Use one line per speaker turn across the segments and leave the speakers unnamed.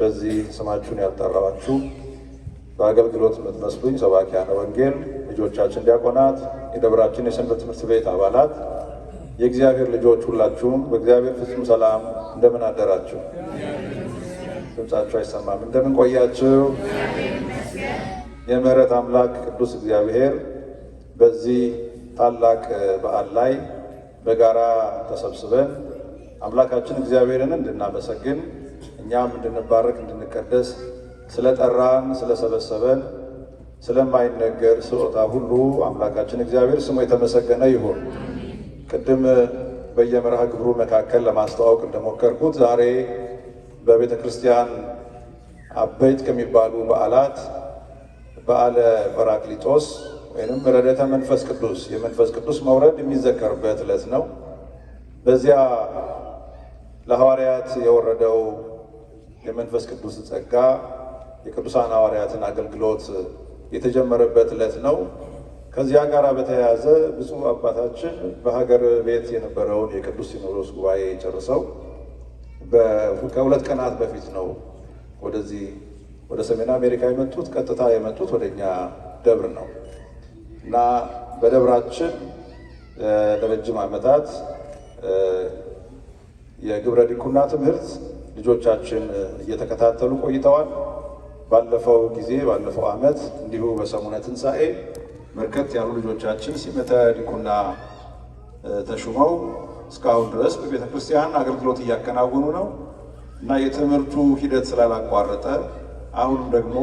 በዚህ ስማችሁን ያልጠራዋችሁ በአገልግሎት የምትመስሉኝ ሰባኪያነ ወንጌል፣ ልጆቻችን ዲያቆናት፣ የደብራችን የሰንበት ትምህርት ቤት አባላት፣ የእግዚአብሔር ልጆች ሁላችሁም በእግዚአብሔር ፍጹም ሰላም እንደምን አደራችሁ? ድምጻችሁ አይሰማም። እንደምን ቆያችሁ? የምህረት አምላክ ቅዱስ እግዚአብሔር በዚህ ታላቅ በዓል ላይ በጋራ ተሰብስበን አምላካችን እግዚአብሔርን እንድናመሰግን እኛም እንድንባረክ እንድንቀደስ ስለጠራን ስለሰበሰበን ስለማይነገር ስጦታ ሁሉ አምላካችን እግዚአብሔር ስሙ የተመሰገነ ይሁን። ቅድም በየመርሃ ግብሩ መካከል ለማስተዋወቅ እንደሞከርኩት ዛሬ በቤተ ክርስቲያን አበይት ከሚባሉ በዓላት በዓለ ጰራቅሊጦስ ወይንም ረድኤተ መንፈስ ቅዱስ የመንፈስ ቅዱስ መውረድ የሚዘከርበት ዕለት ነው። በዚያ ለሐዋርያት የወረደው የመንፈስ ቅዱስ ጸጋ የቅዱሳን ሐዋርያትን አገልግሎት የተጀመረበት ዕለት ነው። ከዚያ ጋር በተያያዘ ብፁዕ አባታችን በሀገር ቤት የነበረውን የቅዱስ ሲኖዶስ ጉባኤ ጨርሰው ከሁለት ቀናት በፊት ነው ወደዚህ ወደ ሰሜን አሜሪካ የመጡት። ቀጥታ የመጡት ወደኛ ደብር ነው እና በደብራችን ለረጅም ዓመታት የግብረ ዲቁና ትምህርት ልጆቻችን እየተከታተሉ ቆይተዋል። ባለፈው ዓመት እንዲሁ በሰሙነ ትንሣኤ በርከት ያሉ ልጆቻችን ሲመተ ዲቁና ተሹመው እስካሁን ድረስ በቤተ ክርስቲያን አገልግሎት እያከናወኑ ነው እና የትምህርቱ ሂደት ስላላቋረጠ አሁንም ደግሞ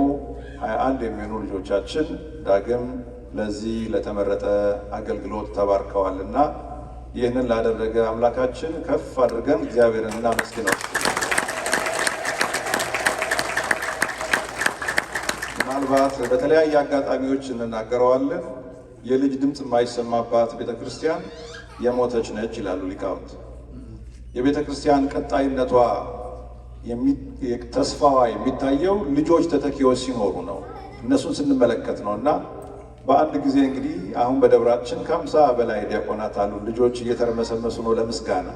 21 የሚሆኑ ልጆቻችን ዳግም ለዚህ ለተመረጠ አገልግሎት ተባርከዋልና ይህንን ላደረገ አምላካችን ከፍ አድርገን እግዚአብሔርን እናመስግነው። ምናልባት በተለያየ አጋጣሚዎች እንናገረዋለን። የልጅ ድምፅ የማይሰማባት ቤተ ክርስቲያን የሞተች ነች ይላሉ ሊቃውንት። የቤተ ክርስቲያን ቀጣይነቷ ተስፋዋ የሚታየው ልጆች ተተኪዎች ሲኖሩ ነው፣ እነሱን ስንመለከት ነው እና በአንድ ጊዜ እንግዲህ አሁን በደብራችን ከ50 በላይ ዲያቆናት አሉ። ልጆች እየተርመሰመሱ ነው ለምስጋና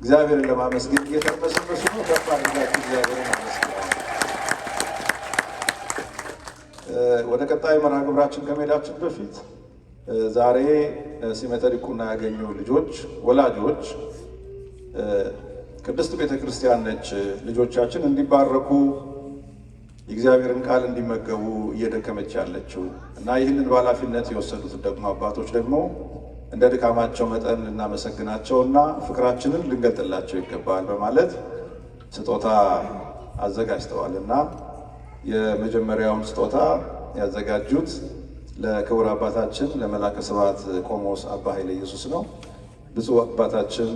እግዚአብሔርን ለማመስገን እየተርመሰመሱ ነው። ከፍ አድርጋችሁ እግዚአብሔርን አመስግኑ። ወደ ቀጣይ መርሃ ግብራችን ከመሄዳችን በፊት ዛሬ ሲመተ ዲቁና ያገኙ ልጆች ወላጆች ቅድስት ቤተ ክርስቲያን ነች ልጆቻችን እንዲባረኩ የእግዚአብሔርን ቃል እንዲመገቡ እየደከመች ያለችው እና ይህንን በኃላፊነት የወሰዱት ደግሞ አባቶች ደግሞ እንደ ድካማቸው መጠን ልናመሰግናቸው እና ፍቅራችንን ልንገልጥላቸው ይገባል በማለት ስጦታ አዘጋጅተዋል እና የመጀመሪያውን ስጦታ ያዘጋጁት ለክቡር አባታችን ለመላከ ስብሐት ቆሞስ አባ ኃይለ ኢየሱስ ነው። ብፁዕ አባታችን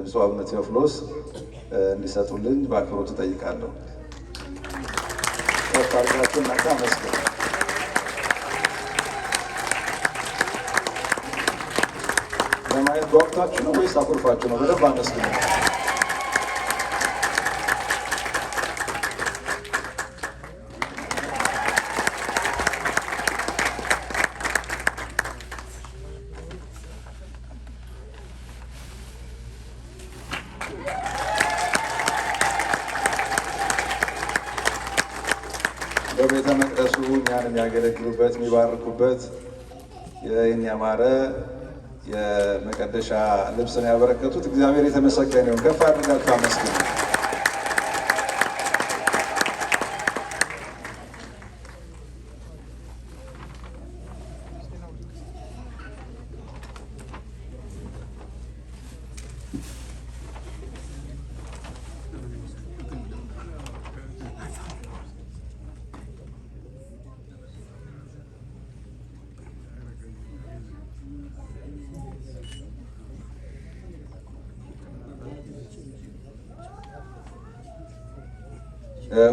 ብፁዕ አቡነ ቴዎፍሎስ እንዲሰጡልኝ በአክብሮት እጠይቃለሁ። ታርጋችሁ እናንተ አመስግኑ። ለማየት ጓጉታችሁ ነው ወይስ አኩርፋችሁ ነው? በደንብ አመስግኑ። በቤተ መቅደሱ እኛን የሚያገለግሉበት የሚባርኩበት ይህን ያማረ የመቀደሻ ልብስን ያበረከቱት እግዚአብሔር የተመሰገነ ይሁን። ከፍ አድርጋችሁ አመስግኑ።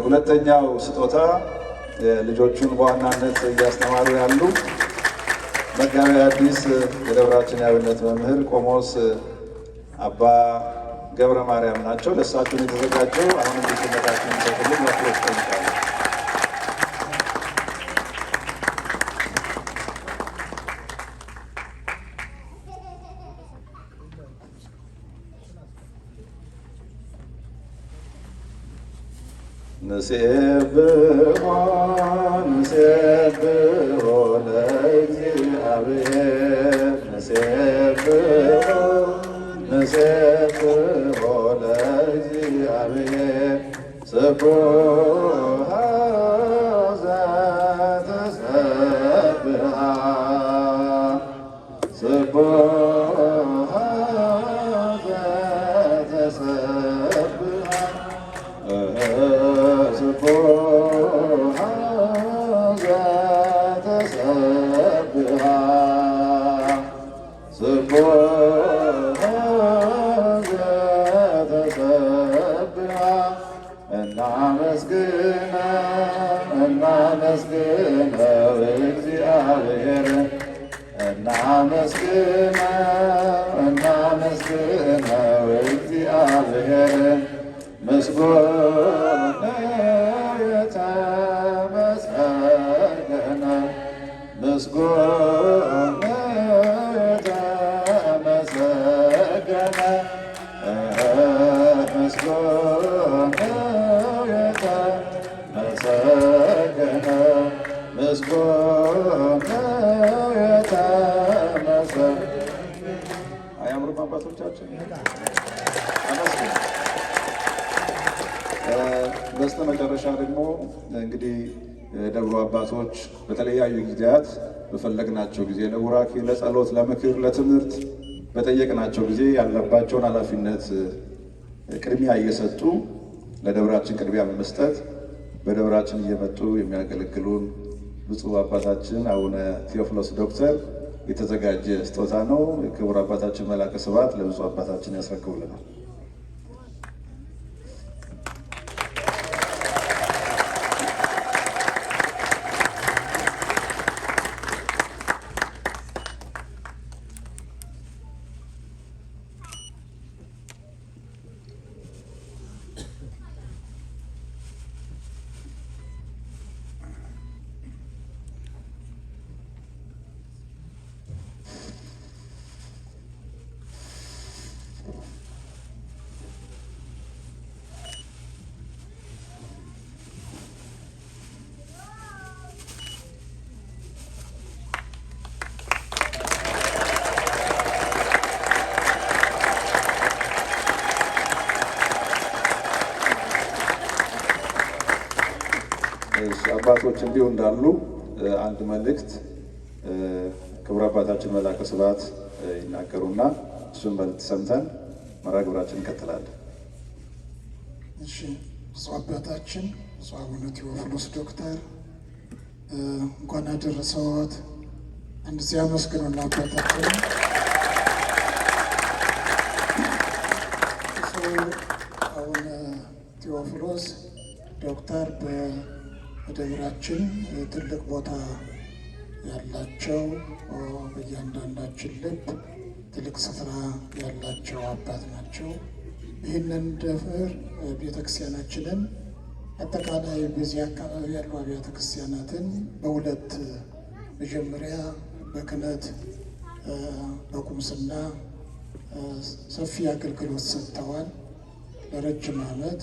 ሁለተኛው ስጦታ ልጆቹን በዋናነት እያስተማሩ ያሉ መጋቤ ሐዲስ የደብራችን የአብነት መምህር ቆሞስ አባ ገብረ ማርያም ናቸው። ለእሳቸውን የተዘጋጀው አሁንም ሊቅነታቸውን ሰጥልን መክሮች ጠይቃሉ። ንሴብሖ ንሴብሖ ለእግዚአብሔር ንሴብሖ ንሴብሖ ለእግዚአብሔር ስቡሕ ዘተሰብሐ ስቡሕ ዘተሰብሐ ስቡሕ ዘተሰብሐ ስቡሕ ዘተሰብሐ እናመስግነው እግዚአብሔርን እናመስግነው እግዚአብሔርን ምስጉን የተመሰገነ ምስጉን የተመሰገነ ምስጉን የተመሰገነ ምስጉን የተመሰገነ። አያምሩም አባቶቻችን? በስተ መጨረሻ ደግሞ እንግዲህ ደብሩ አባቶች በተለያዩ ጊዜያት በፈለግናቸው ጊዜ ለቡራኬ፣ ለጸሎት፣ ለምክር፣ ለትምህርት በጠየቅናቸው ጊዜ ያለባቸውን ኃላፊነት ቅድሚያ እየሰጡ ለደብራችን ቅድሚያ በመስጠት በደብራችን እየመጡ የሚያገለግሉን ብፁዕ አባታችን አቡነ ቴዎፍሎስ ዶክተር የተዘጋጀ ስጦታ ነው። ክቡር አባታችን መላከ ስብሐት ለብፁዕ አባታችን ያስረክቡልናል። አባቶች እንዲሁ እንዳሉ አንድ መልእክት ክቡር አባታችን መላከ ስብሐት ይናገሩና እሱን መልእክት ሰምተን መርሐ ግብራችን እንቀጥላለን።
እሺ፣ ብፁዕ አባታችን ብፁዕ አቡነ ቴዎፍሎስ ዶክተር እንኳን አደረሰዎት። አንድ ጊዜ አመስግኑና አባታችን። ብፁዕ አቡነ ቴዎፍሎስ ዶክተር በደብራችን ትልቅ ቦታ ያላቸው በእያንዳንዳችን ልብ ትልቅ ስፍራ ያላቸው አባት ናቸው። ይህንን ደብር ቤተክርስቲያናችንን አጠቃላይ በዚህ አካባቢ ያሉ አብያተ ክርስቲያናትን በሁለት መጀመሪያ በክህነት በቁምስና ሰፊ አገልግሎት ሰጥተዋል ለረጅም ዓመት።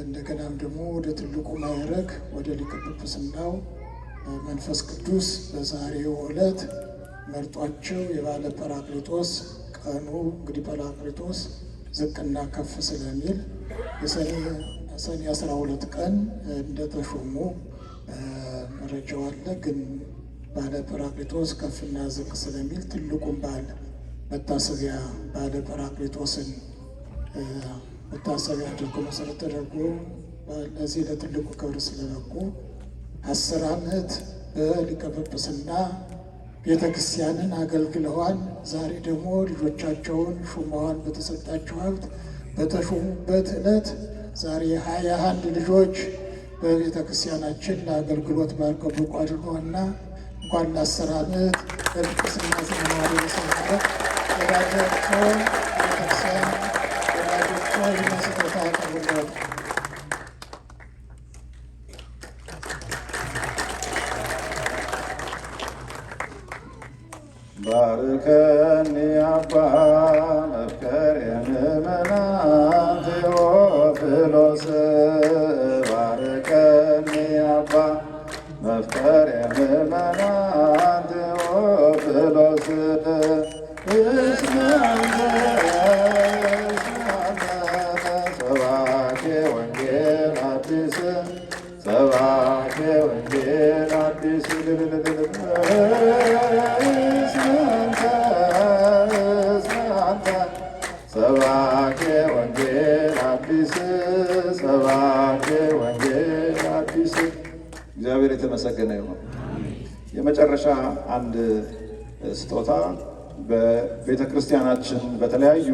እንደገናም ደግሞ ወደ ትልቁ ማዕረግ ወደ ሊቀ ጵጵስናው መንፈስ ቅዱስ በዛሬው ዕለት መርጧቸው የባለ ጰራቅሊጦስ ቀኑ እንግዲህ ጰራቅሊጦስ ዝቅና ከፍ ስለሚል ሰኔ 12 ቀን እንደተሾሙ መረጃው አለ። ግን ባለ ጰራቅሊጦስ ከፍና ዝቅ ስለሚል ትልቁን በዓል መታሰቢያ ባለ ጰራቅሊጦስን መታሰቢያ አድርጎ መሰረት ተደርጎ ለዚህ ለትልቁ ክብር ስለበቁ 10 ዓመት በሊቀ ጵጵስና ቤተ ክርስቲያንን አገልግለዋል። ዛሬ ደግሞ ልጆቻቸውን ሹመዋል። በተሰጣቸው ሀብት በተሾሙበት ዕለት ዛሬ 21 ልጆች በቤተ ክርስቲያናችን ለአገልግሎት ባርከው ብቁ አድርገውና እንኳን ለ10 ዓመት በጵጵስና ዘመናዊ መሰረት ወዳጃቸው ቤተክርስቲያን ወዳጆቸው ስጦታ አቅርበዋል።
ባርከኒ አባ መፍቀሬ ምእመናን ቴዎፍሎስ እግዚአብሔር የተመሰገነ ይሁን። የመጨረሻ አንድ ስጦታ በቤተ ክርስቲያናችን በተለያዩ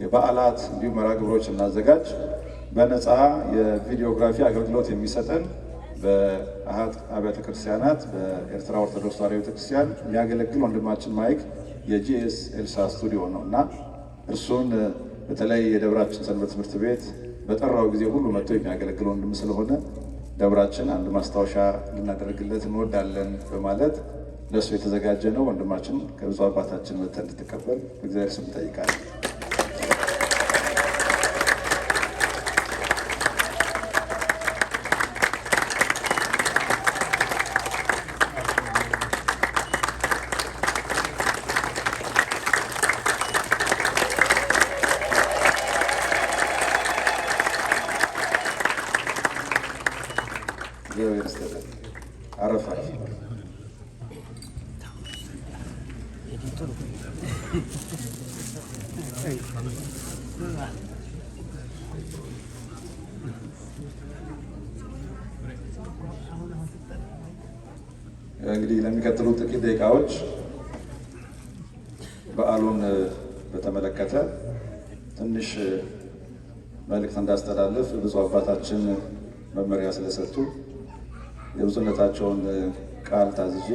የበዓላት እንዲሁም መርሃ ግብሮች እናዘጋጅ በነፃ የቪዲዮግራፊ አገልግሎት የሚሰጠን በአሃት አብያተ ክርስቲያናት በኤርትራ ኦርቶዶክስ ተዋሕዶ ቤተክርስቲያን የሚያገለግል ወንድማችን ማይክ የጂኤስ ኤልሳ ስቱዲዮ ነው እና እርሱን በተለይ የደብራችን ሰንበት ትምህርት ቤት በጠራው ጊዜ ሁሉ መጥቶ የሚያገለግል ወንድም ስለሆነ ደብራችን አንድ ማስታወሻ ልናደርግለት እንወዳለን በማለት ለእሱ የተዘጋጀ ነው። ወንድማችን ከብፁዕ አባታችን መጥተህ እንድትቀበል በእግዚአብሔር ስም እንጠይቃለን። አረፍ አረፍ እንግዲህ ለሚቀጥሉት ጥቂት ደቂቃዎች በዓሉን በተመለከተ ትንሽ መልእክት እንዳስተላልፍ ብፁዕ አባታችን መመሪያ ስለሰጡ የብፁዕነታቸውን ቃል ታዝዤ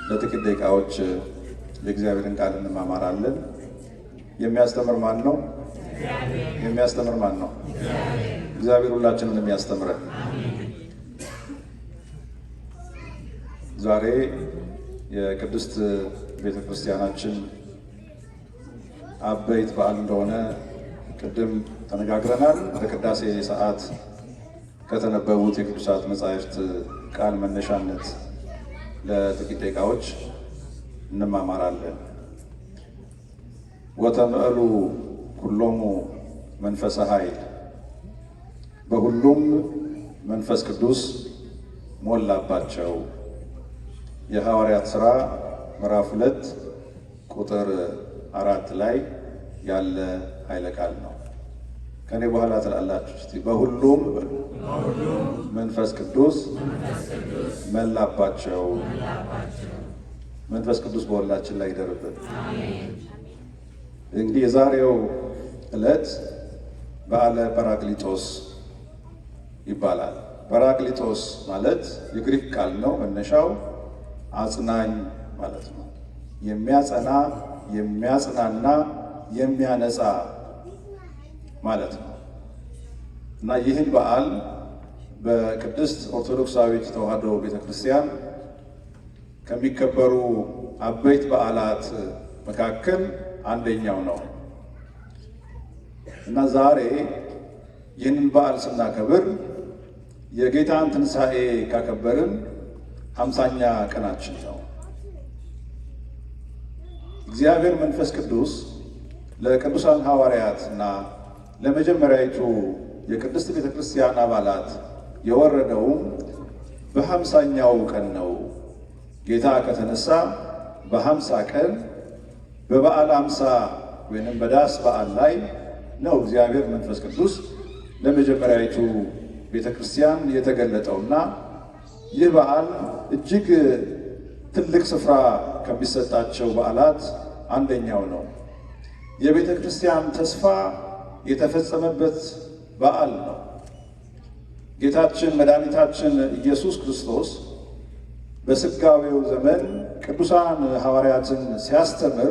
ለጥቂት ደቂቃዎች የእግዚአብሔርን ቃል እንማማራለን። የሚያስተምር ማን ነው? የሚያስተምር ማን ነው? እግዚአብሔር ሁላችንን የሚያስተምረን። ዛሬ የቅድስት ቤተ ክርስቲያናችን አበይት በዓል እንደሆነ ቅድም ተነጋግረናል። በቅዳሴ ሰዓት ከተነበቡት የቅዱሳት መጻሕፍት ቃል መነሻነት ለጥቂት ደቂቃዎች እንማማራለን። ወተምዕሉ ኩሎሙ መንፈሰ ኃይል፣ በሁሉም መንፈስ ቅዱስ ሞላባቸው። የሐዋርያት ሥራ ምዕራፍ 2 ቁጥር 4 ላይ ያለ ኃይለ ቃል ነው። ከኔ በኋላ ትላላችሁ እስቲ በሁሉም መንፈስ ቅዱስ መላባቸው። መንፈስ ቅዱስ በሁላችን ላይ ይደርብን። እንግዲህ የዛሬው ዕለት በዓለ ጰራቅሊጦስ ይባላል። ጰራቅሊጦስ ማለት የግሪክ ቃል ነው። መነሻው አጽናኝ ማለት ነው። የሚያጸና፣ የሚያጽናና፣ የሚያነጻ ማለት ነው እና ይህን በዓል በቅድስት ኦርቶዶክሳዊት ተዋሕዶ ቤተክርስቲያን ከሚከበሩ አበይት በዓላት መካከል አንደኛው ነው እና ዛሬ ይህንን በዓል ስናከብር የጌታን ትንሣኤ ካከበርን 50ኛ ቀናችን ነው። እግዚአብሔር መንፈስ ቅዱስ ለቅዱሳን ሐዋርያት እና ለመጀመሪያይቱ የቅድስት ቤተ ክርስቲያን አባላት የወረደውም በ50ኛው ቀን ነው። ጌታ ከተነሳ በ50 ቀን በበዓለ 50 ወይንም በዳስ በዓል ላይ ነው እግዚአብሔር መንፈስ ቅዱስ ለመጀመሪያይቱ ቤተ ክርስቲያን የተገለጠውና ይህ በዓል እጅግ ትልቅ ስፍራ ከሚሰጣቸው በዓላት አንደኛው ነው። የቤተ ክርስቲያን ተስፋ የተፈጸመበት በዓል ነው። ጌታችን መድኃኒታችን ኢየሱስ ክርስቶስ በሥጋዌው ዘመን ቅዱሳን ሐዋርያትን ሲያስተምር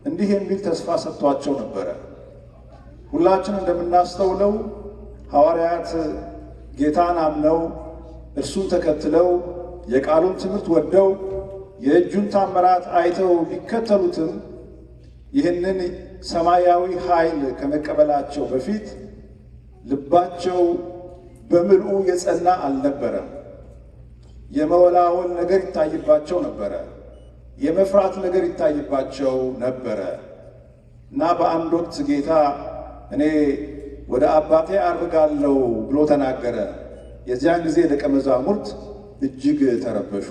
እንዲህ የሚል ተስፋ ሰጥቷቸው ነበረ። ሁላችን እንደምናስተውለው ሐዋርያት ጌታን አምነው እርሱን ተከትለው የቃሉን ትምህርት ወደው የእጁን ታምራት አይተው ሊከተሉትም ይህንን ሰማያዊ ኃይል ከመቀበላቸው በፊት ልባቸው በምልኡ የጸና አልነበረም። የመወላወል ነገር ይታይባቸው ነበረ። የመፍራት ነገር ይታይባቸው ነበረ እና በአንድ ወቅት ጌታ እኔ ወደ አባቴ አርጋለሁ ብሎ ተናገረ። የዚያን ጊዜ ደቀ መዛሙርት እጅግ ተረበሹ።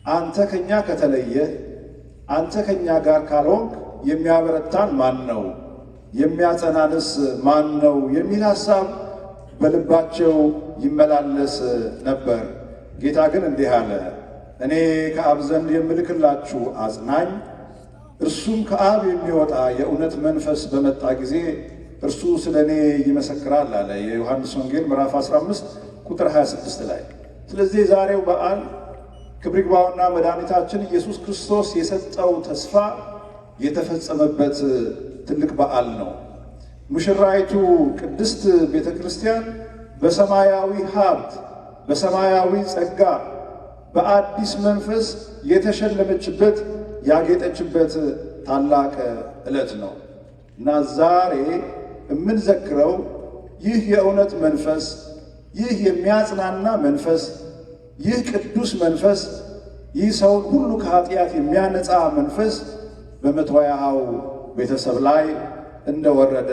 አንተ ከኛ ከተለየህ፣ አንተ ከኛ ጋር ካልሆንክ የሚያበረታን ማን ነው? የሚያጸናንስ ማን ነው? የሚል ሐሳብ በልባቸው ይመላለስ ነበር። ጌታ ግን እንዲህ አለ፣ እኔ ከአብ ዘንድ የምልክላችሁ አጽናኝ እርሱም ከአብ የሚወጣ የእውነት መንፈስ በመጣ ጊዜ እርሱ ስለ እኔ ይመሰክራል አለ። የዮሐንስ ወንጌል ምዕራፍ 15 ቁጥር 26 ላይ። ስለዚህ የዛሬው በዓል ክብር ይግባውና መድኃኒታችን ኢየሱስ ክርስቶስ የሰጠው ተስፋ የተፈጸመበት ትልቅ በዓል ነው። ሙሽራይቱ ቅድስት ቤተ ክርስቲያን በሰማያዊ ሀብት፣ በሰማያዊ ጸጋ፣ በአዲስ መንፈስ የተሸለመችበት ያጌጠችበት ታላቅ ዕለት ነው እና ዛሬ የምንዘክረው ይህ የእውነት መንፈስ፣ ይህ የሚያጽናና መንፈስ፣ ይህ ቅዱስ መንፈስ፣ ይህ ሰውን ሁሉ ከኃጢአት የሚያነጻ መንፈስ በ120ው ቤተሰብ ላይ እንደወረደ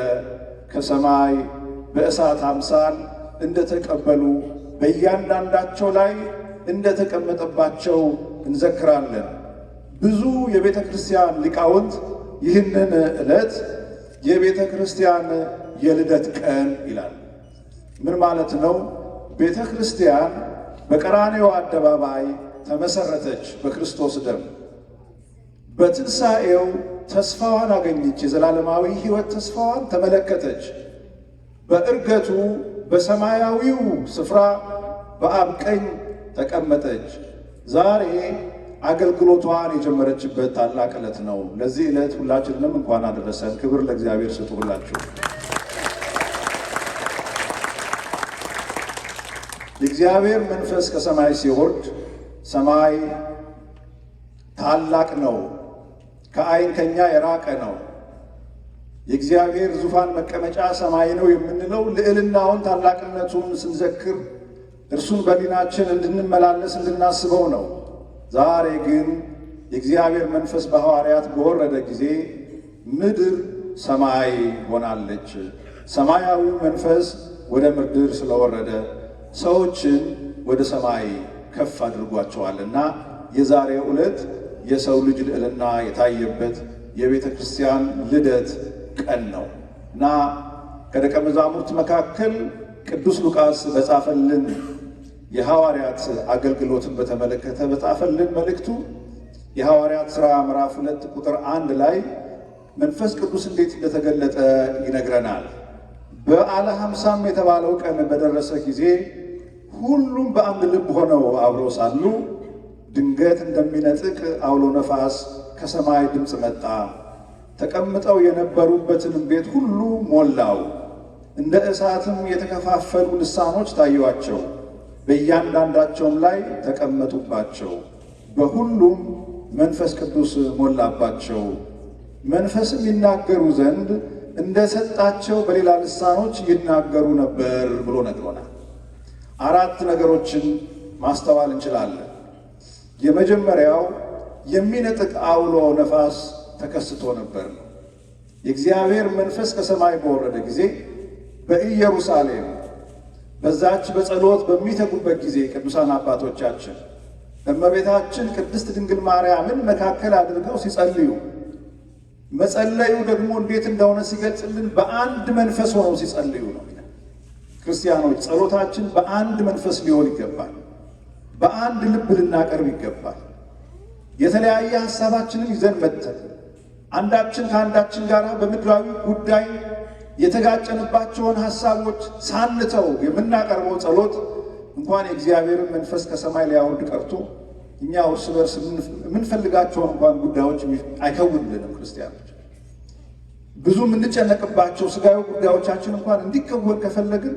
ከሰማይ በእሳት አምሳል እንደተቀበሉ በእያንዳንዳቸው ላይ እንደተቀመጠባቸው እንዘክራለን። ብዙ የቤተ ክርስቲያን ሊቃውንት ይህንን ዕለት የቤተ ክርስቲያን የልደት ቀን ይላል። ምን ማለት ነው? ቤተ ክርስቲያን በቀራንዮ አደባባይ ተመሰረተች በክርስቶስ ደም። በትንሣኤው ተስፋዋን አገኘች፣ የዘላለማዊ ሕይወት ተስፋዋን ተመለከተች። በዕርገቱ በሰማያዊው ስፍራ በአብ ቀኝ ተቀመጠች። ዛሬ አገልግሎቷን የጀመረችበት ታላቅ ዕለት ነው። ለዚህ ዕለት ሁላችንንም እንኳን አደረሰን። ክብር ለእግዚአብሔር ስጡ። ሁላችሁ የእግዚአብሔር መንፈስ ከሰማይ ሲወርድ ሰማይ ታላቅ ነው፣ ከዓይን ከኛ የራቀ ነው። የእግዚአብሔር ዙፋን መቀመጫ ሰማይ ነው የምንለው ልዕልናውን ታላቅነቱን ስንዘክር እርሱን በሊናችን እንድንመላለስ እንድናስበው ነው። ዛሬ ግን የእግዚአብሔር መንፈስ በሐዋርያት በወረደ ጊዜ ምድር ሰማይ ሆናለች። ሰማያዊ መንፈስ ወደ ምድር ስለወረደ ሰዎችን ወደ ሰማይ ከፍ አድርጓቸዋልና የዛሬው ዕለት የሰው ልጅ ልዕልና የታየበት የቤተ ክርስቲያን ልደት ቀን ነው እና ከደቀ መዛሙርት መካከል ቅዱስ ሉቃስ በጻፈልን የሐዋርያት አገልግሎትን በተመለከተ በጻፈልን መልእክቱ የሐዋርያት ሥራ ምዕራፍ 2 ቁጥር 1 ላይ መንፈስ ቅዱስ እንዴት እንደተገለጠ ይነግረናል። በዓለ ሀምሳም የተባለው ቀን በደረሰ ጊዜ ሁሉም በአንድ ልብ ሆነው አብረው ሳሉ ድንገት እንደሚነጥቅ አውሎ ነፋስ ከሰማይ ድምፅ መጣ፣ ተቀምጠው የነበሩበትንም ቤት ሁሉ ሞላው። እንደ እሳትም የተከፋፈሉ ልሳኖች ታዩአቸው፣ በእያንዳንዳቸውም ላይ ተቀመጡባቸው። በሁሉም መንፈስ ቅዱስ ሞላባቸው፣ መንፈስም ይናገሩ ዘንድ እንደሰጣቸው በሌላ ልሳኖች ይናገሩ ነበር ብሎ ነግሮናል። 4 ነገሮችን ማስተዋል እንችላለን። የመጀመሪያው የሚነጥቅ አውሎ ነፋስ ተከስቶ ነበር። የእግዚአብሔር መንፈስ ከሰማይ በወረደ ጊዜ በኢየሩሳሌም በዛች በጸሎት በሚተጉበት ጊዜ ቅዱሳን አባቶቻችን እመቤታችን ቅድስት ድንግል ማርያምን መካከል አድርገው ሲጸልዩ፣ መጸለዩ ደግሞ እንዴት እንደሆነ ሲገልጽልን በአንድ መንፈስ ሆነው ሲጸልዩ ነው። ክርስቲያኖች ጸሎታችን በአንድ መንፈስ ሊሆን ይገባል። በአንድ ልብ ልናቀርብ ይገባል። የተለያየ ሐሳባችንን ይዘን መጥተን አንዳችን ከአንዳችን ጋር በምድራዊ ጉዳይ የተጋጨንባቸውን ሐሳቦች ሳንተው የምናቀርበው ጸሎት እንኳን የእግዚአብሔርን መንፈስ ከሰማይ ሊያወርድ ቀርቶ እኛ እርስ በርስ የምንፈልጋቸውን እንኳን ጉዳዮች አይከውንልንም። ክርስቲያኖች ብዙ የምንጨነቅባቸው ሥጋዊ ጉዳዮቻችን እንኳን እንዲከወን ከፈለግን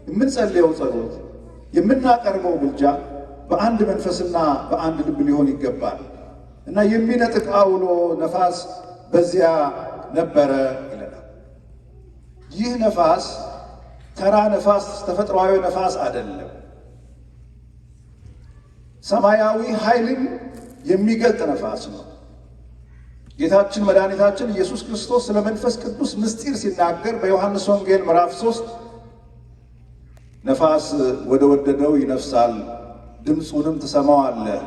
የምንጸልየው ጸሎት፣ የምናቀርበው ምልጃ በአንድ መንፈስና በአንድ ልብ ሊሆን ይገባል እና የሚነጥቅ አውሎ ነፋስ በዚያ ነበረ ይለናል። ይህ ነፋስ ተራ ነፋስ፣ ተፈጥሯዊ ነፋስ አይደለም። ሰማያዊ ኃይልን የሚገልጥ ነፋስ ነው። ጌታችን መድኃኒታችን ኢየሱስ ክርስቶስ ስለ መንፈስ ቅዱስ ምስጢር ሲናገር በዮሐንስ ወንጌል ምዕራፍ 3 ነፋስ ወደ ወደደው ይነፍሳል፣ ድምፁንም ትሰማዋለህ፣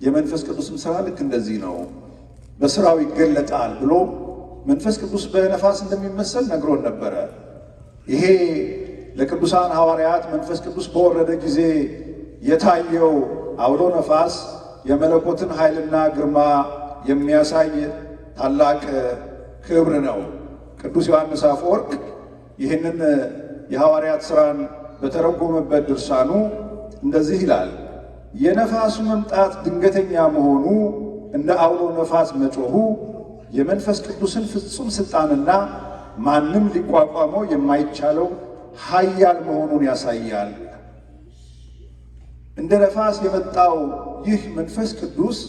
የመንፈስ ቅዱስም ሥራ ልክ እንደዚህ ነው፣ በሥራው ይገለጣል ብሎ መንፈስ ቅዱስ በነፋስ እንደሚመሰል ነግሮን ነበረ። ይሄ ለቅዱሳን ሐዋርያት መንፈስ ቅዱስ በወረደ ጊዜ የታየው አውሎ ነፋስ የመለኮትን ኃይልና ግርማ የሚያሳይ ታላቅ ክብር ነው። ቅዱስ ዮሐንስ አፈወርቅ ይህንን የሐዋርያት ሥራን በተረጎመበት ድርሳኑ እንደዚህ ይላል። የነፋሱ መምጣት ድንገተኛ መሆኑ፣ እንደ አውሎ ነፋስ መጮኹ የመንፈስ ቅዱስን ፍጹም ሥልጣንና ማንም ሊቋቋመው የማይቻለው ኃያል መሆኑን ያሳያል። እንደ ነፋስ የመጣው ይህ መንፈስ ቅዱስ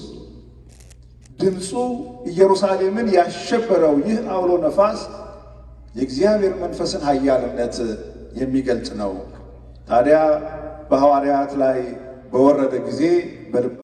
ድምፁ ኢየሩሳሌምን ያሸበረው ይህ አውሎ ነፋስ የእግዚአብሔር መንፈስን ኃያልነት የሚገልጽ ነው። ታዲያ በሐዋርያት ላይ በወረደ ጊዜ